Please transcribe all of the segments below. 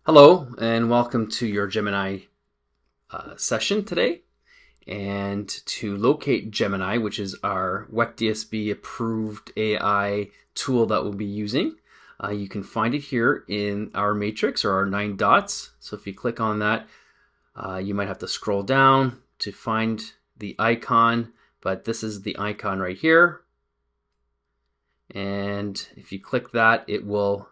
Hello and welcome to your Gemini session today. And to locate Gemini, which is our WECDSB approved AI tool that we'll be using, you can find it here in our matrix or our 9 dots. So if you click on that, you might have to scroll down to find the icon, but this is the icon right here. And if you click that, it will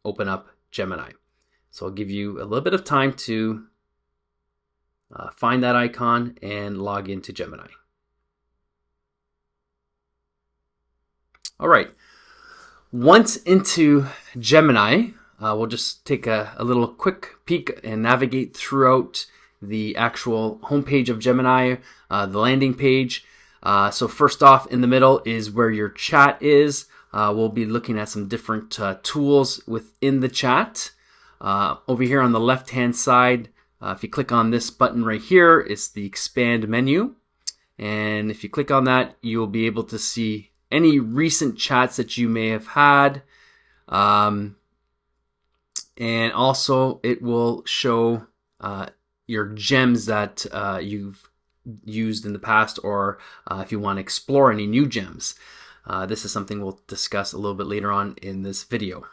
open up Gemini. So I'll give you a little bit of time to find that icon and log into Gemini. All right, once into Gemini, we'll just take a little quick peek and navigate throughout the actual homepage of Gemini, the landing page. So first off, in the middle is where your chat is. We'll be looking at some different tools within the chat. Over here on the left hand side, if you click on this button right here, it's the expand menu, and if you click on that, you'll be able to see any recent chats that you may have had, and also it will show your gems that you've used in the past, or if you want to explore any new gems. This is something we'll discuss a little bit later on in this video.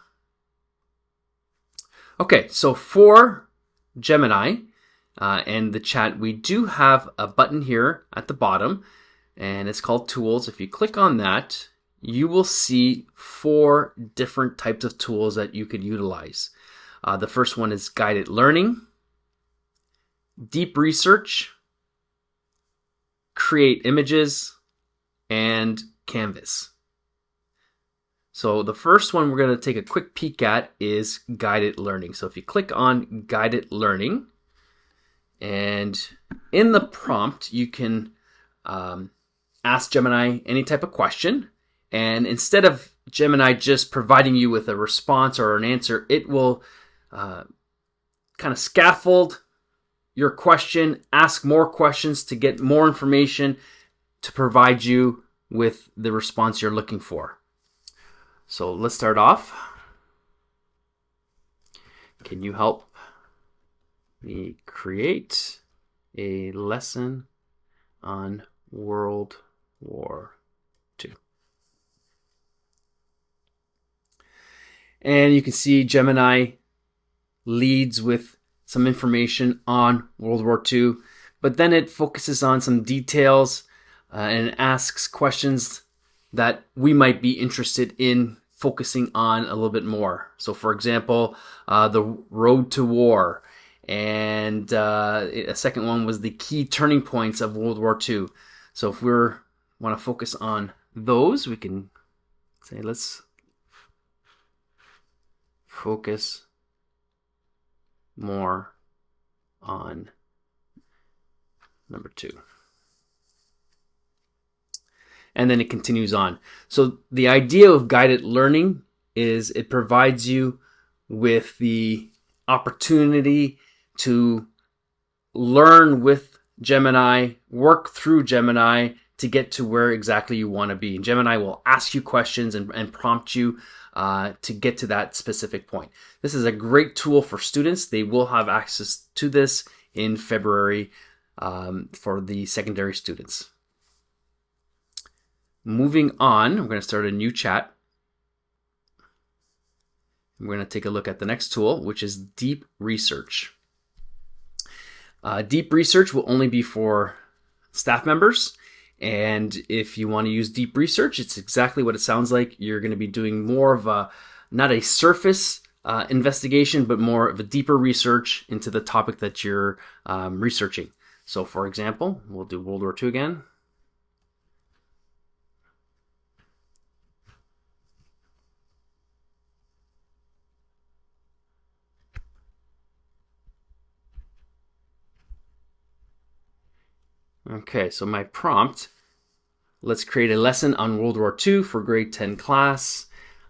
Okay, so for Gemini and the chat, we do have a button here at the bottom, and it's called Tools. If you click on that, you will see 4 different types of tools that you could utilize. The first one is guided learning, deep research, create images, and canvas. So the first one we're going to take a quick peek at is guided learning. So if you click on guided learning, and in the prompt, you can ask Gemini any type of question. And instead of Gemini just providing you with a response or an answer, it will kind of scaffold your question, ask more questions to get more information to provide you with the response you're looking for. So let's start off. Can you help me create a lesson on World War II? And you can see Gemini leads with some information on World War II, but then it focuses on some details and asks questions that we might be interested in focusing on a little bit more. So for example, the road to war, and a second one was the key turning points of World War II. So if we want to focus on those, we can say, let's focus more on number 2. And then it continues on. So the idea of guided learning is it provides you with the opportunity to learn with Gemini, work through Gemini to get to where exactly you want to be. And Gemini will ask you questions and prompt you to get to that specific point. This is a great tool for students. They will have access to this in February for the secondary students. Moving on, we're going to start a new chat. We're going to take a look at the next tool, which is deep research. Deep research will only be for staff members. And if you want to use deep research, it's exactly what it sounds like. You're going to be doing more of a, not a surface investigation, but more of a deeper research into the topic that you're researching. So for example, we'll do World War II again. Okay, so my prompt, let's create a lesson on World War II for grade 10 class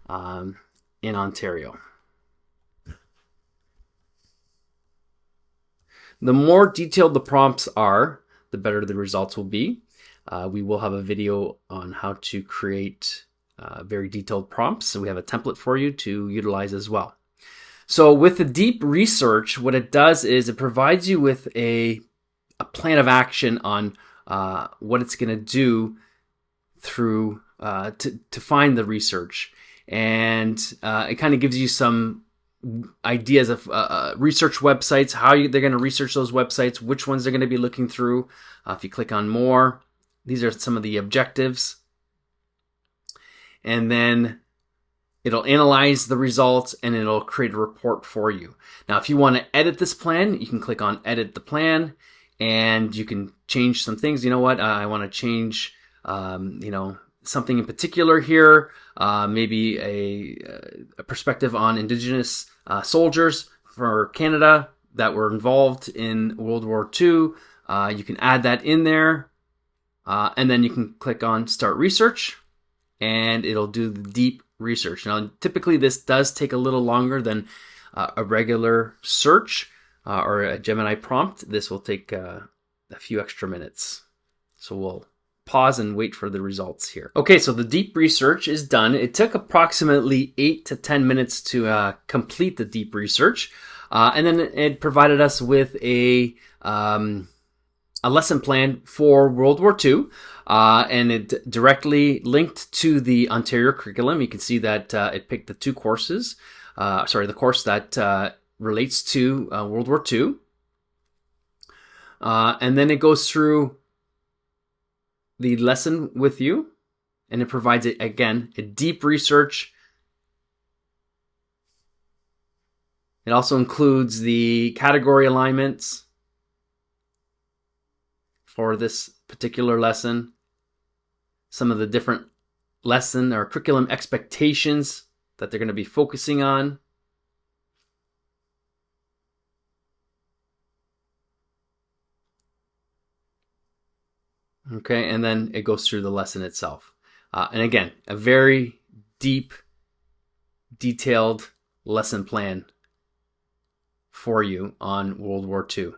in Ontario. The more detailed the prompts are, the better the results will be. We will have a video on how to create very detailed prompts, so we have a template for you to utilize as well. So with the deep research, what it does is it provides you with a plan of action on what it's going to do through to find the research, and it kind of gives you some ideas of research websites, how they're going to research those websites, which ones they're going to be looking through. If you click on more, these are some of the objectives, and then it'll analyze the results and it'll create a report for you. Now, if you want to edit this plan, you can click on Edit the Plan, and you can change some things. You know what? I want to change, something in particular here. Maybe a perspective on Indigenous soldiers for Canada that were involved in World War II. You can add that in there, and then you can click on Start Research, and it'll do the deep research. Now, typically this does take a little longer than a regular search or a Gemini prompt. This will take a few extra minutes. So we'll pause and wait for the results here. Okay, so the deep research is done. It took approximately 8 to 10 minutes to complete the deep research. And then it provided us with a lesson plan for World War II. And it directly linked to the Ontario curriculum. You can see that it picked the two courses. The course that relates to World War II. And then it goes through the lesson with you, and it provides it again a deep research. It also includes the category alignments for this particular lesson, some of the different lesson or curriculum expectations that they're going to be focusing on. Okay, and then it goes through the lesson itself. And again, a very deep, detailed lesson plan for you on World War II.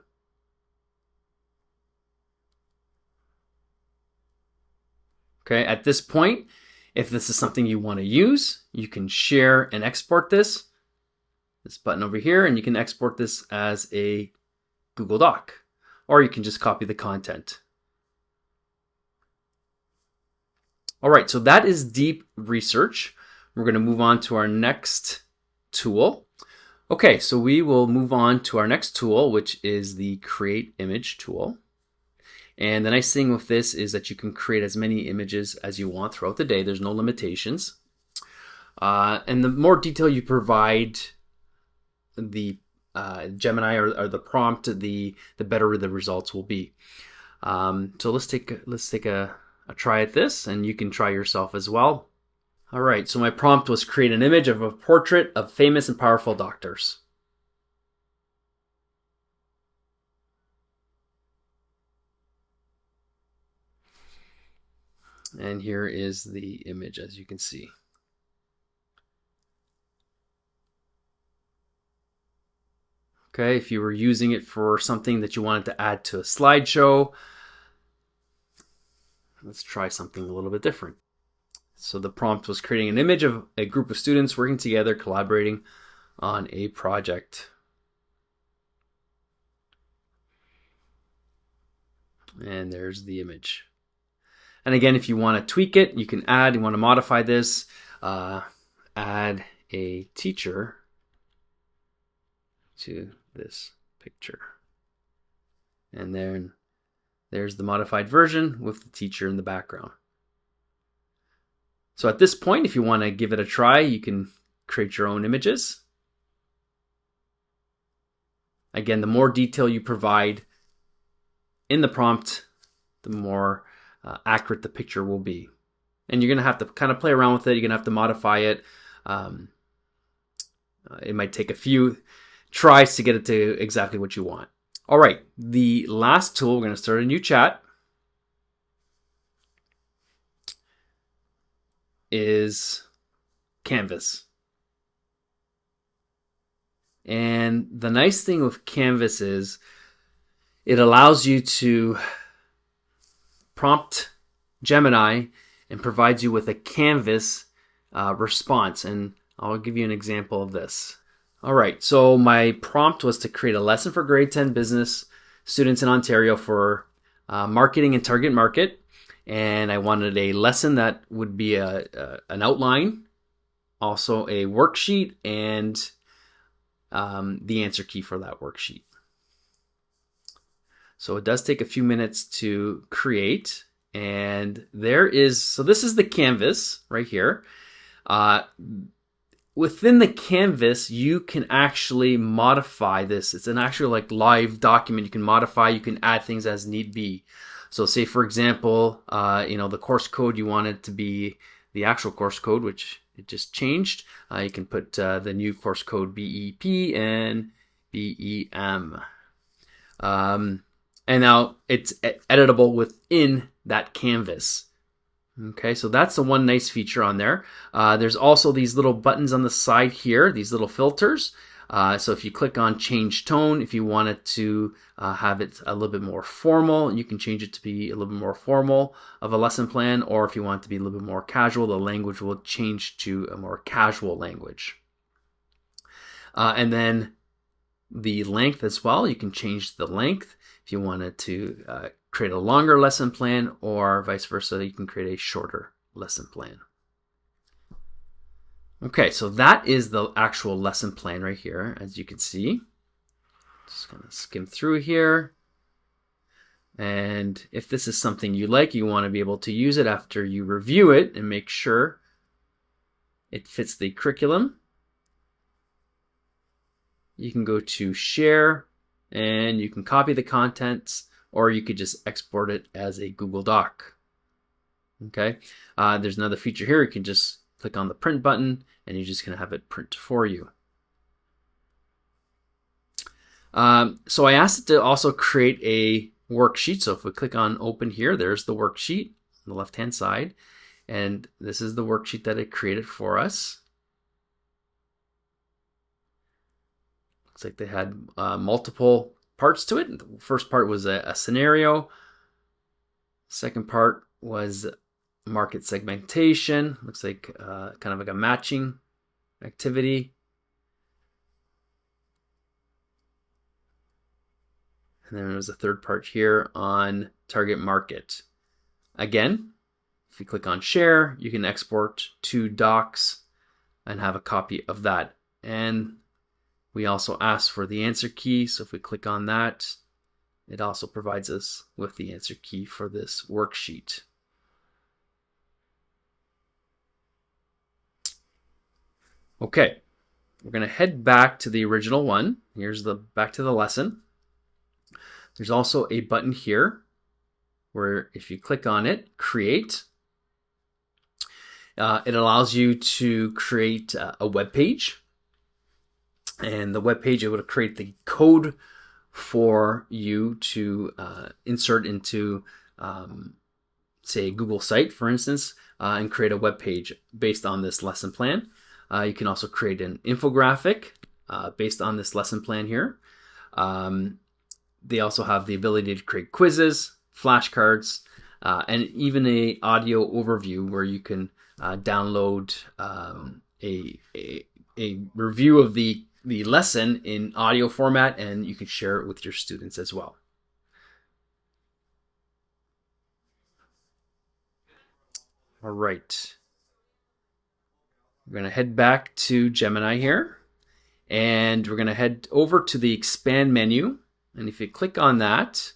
Okay, at this point, if this is something you want to use, you can share and export this button over here, and you can export this as a Google Doc, or you can just copy the content. All right, so that is deep research. We're going to move on to our next tool. Okay, so we will move on to our next tool, which is the Create Image tool. And the nice thing with this is that you can create as many images as you want throughout the day. There's no limitations. And the more detail you provide the Gemini or the prompt, the better the results will be. So let's take a try at this, and you can try yourself as well. All right, so my prompt was create an image of a portrait of famous and powerful doctors. And here is the image, as you can see. Okay, if you were using it for something that you wanted to add to a slideshow, let's try something a little bit different. So the prompt was creating an image of a group of students working together, collaborating on a project. And there's the image. And again, if you want to tweak it, you can add, you want to modify this, add a teacher to this picture. And then there's the modified version with the teacher in the background. So at this point, if you want to give it a try, you can create your own images. Again, the more detail you provide in the prompt, the more accurate the picture will be. And you're going to have to kind of play around with it. You're going to have to modify it. It might take a few tries to get it to exactly what you want. All right, the last tool, we're going to start a new chat, is Canvas. And the nice thing with Canvas is it allows you to prompt Gemini and provides you with a Canvas response. And I'll give you an example of this. All right, so my prompt was to create a lesson for grade 10 business students in Ontario for marketing and target market. And I wanted a lesson that would be an outline, also a worksheet, and the answer key for that worksheet. So it does take a few minutes to create. And so this is the canvas right here. Within the canvas, you can actually modify this. It's an actual like live document. You can modify, you can add things as need be. So say, for example, the course code, you want it to be the actual course code, which it just changed. You can put the new course code BEP and BEM. And now it's editable within that canvas. Okay, so that's the one nice feature on there. There's also these little buttons on the side here, these little filters. So if you click on change tone, if you want it to have it a little bit more formal, you can change it to be a little bit more formal of a lesson plan, or if you want it to be a little bit more casual, the language will change to a more casual language. And then the length as well, you can change the length if you wanted to create a longer lesson plan, or vice versa, you can create a shorter lesson plan. Okay, so that is the actual lesson plan right here, as you can see. Just gonna skim through here. And if this is something you like, you want to be able to use it after you review it and make sure it fits the curriculum. You can go to share and you can copy the contents, or you could just export it as a Google Doc. Okay, there's another feature here. You can just click on the print button and you're just going to have it print for you. So I asked it to also create a worksheet. So if we click on open here, there's the worksheet on the left hand side, and this is the worksheet that it created for us. Looks like they had multiple parts to it. The first part was a scenario. Second part was market segmentation. Looks like kind of like a matching activity. And then there was a third part here on target market. Again, if you click on share, you can export to docs and have a copy of that. And we also asked for the answer key, so if we click on that, it also provides us with the answer key for this worksheet. Okay, we're going to head back to the original one. Here's back to the lesson. There's also a button here where if you click on it, create, it allows you to create a web page. And the web page, it would create the code for you to insert into, say, a Google site, for instance, and create a web page based on this lesson plan. You can also create an infographic based on this lesson plan here. They also have the ability to create quizzes, flashcards, and even a audio overview where you can download a review of the lesson in audio format, and you can share it with your students as well. All right. We're going to head back to Gemini here, and we're going to head over to the expand menu. And if you click on that,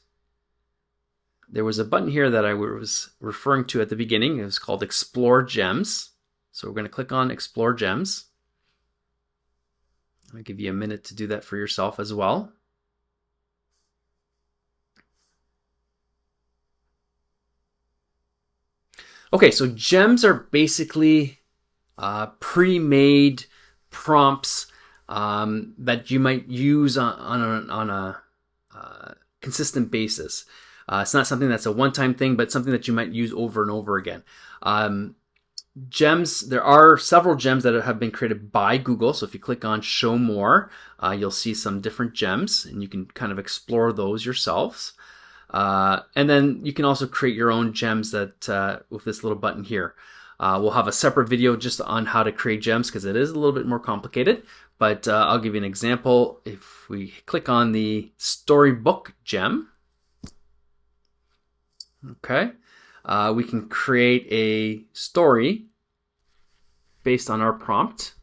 there was a button here that I was referring to at the beginning. It was called Explore Gems. So we're going to click on Explore Gems. I'll give you a minute to do that for yourself as well. Okay, so gems are basically pre-made prompts that you might use on a consistent basis. It's not something that's a one-time thing, but something that you might use over and over again. Gems, there are several gems that have been created by Google. So if you click on show more, you'll see some different gems and you can kind of explore those yourselves. And then you can also create your own gems that with this little button here. We'll have a separate video just on how to create gems because it is a little bit more complicated, but I'll give you an example. If we click on the storybook gem, okay, we can create a story based on our prompt.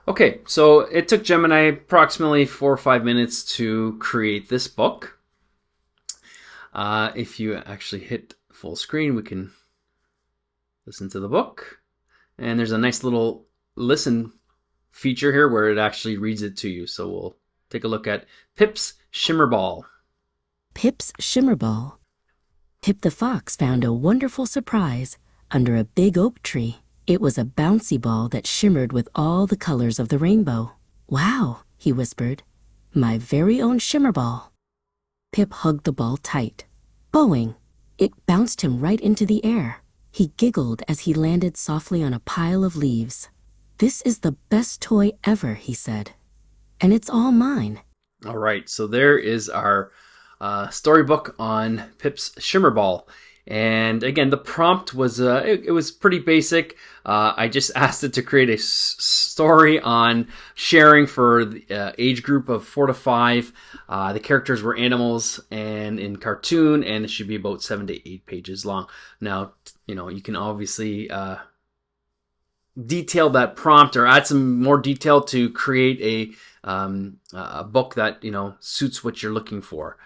Okay, so it took Gemini approximately 4 or 5 minutes to create this book. If you actually hit full screen, we can listen to the book. And there's a nice little listen feature here where it actually reads it to you. So we'll take a look at Pip's Shimmer Ball. Pip's Shimmer Ball. Pip the fox found a wonderful surprise under a big oak tree. It was a bouncy ball that shimmered with all the colors of the rainbow. "Wow," he whispered, "my very own shimmer ball." Pip hugged the ball tight. Boing! It bounced him right into the air. He giggled as he landed softly on a pile of leaves. "This is the best toy ever," he said. "And it's all mine." All right, so there is our storybook on Pip's Shimmer Ball. And again, the prompt was it was pretty basic. I just asked it to create a story on sharing for the age group of 4 to 5. The characters were animals and in cartoon, and it should be about 7 to 8 pages long. Now, you can obviously detail that prompt or add some more detail to create a book that suits what you're looking for.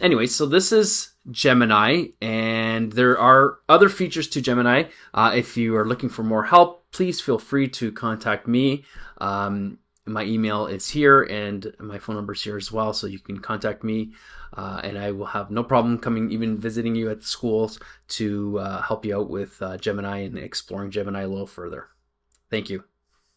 Anyway, so this is Gemini, and there are other features to Gemini. If you are looking for more help, please feel free to contact me. My email is here, and my phone number is here as well, so you can contact me, and I will have no problem even visiting you at the schools to help you out with Gemini and exploring Gemini a little further. Thank you.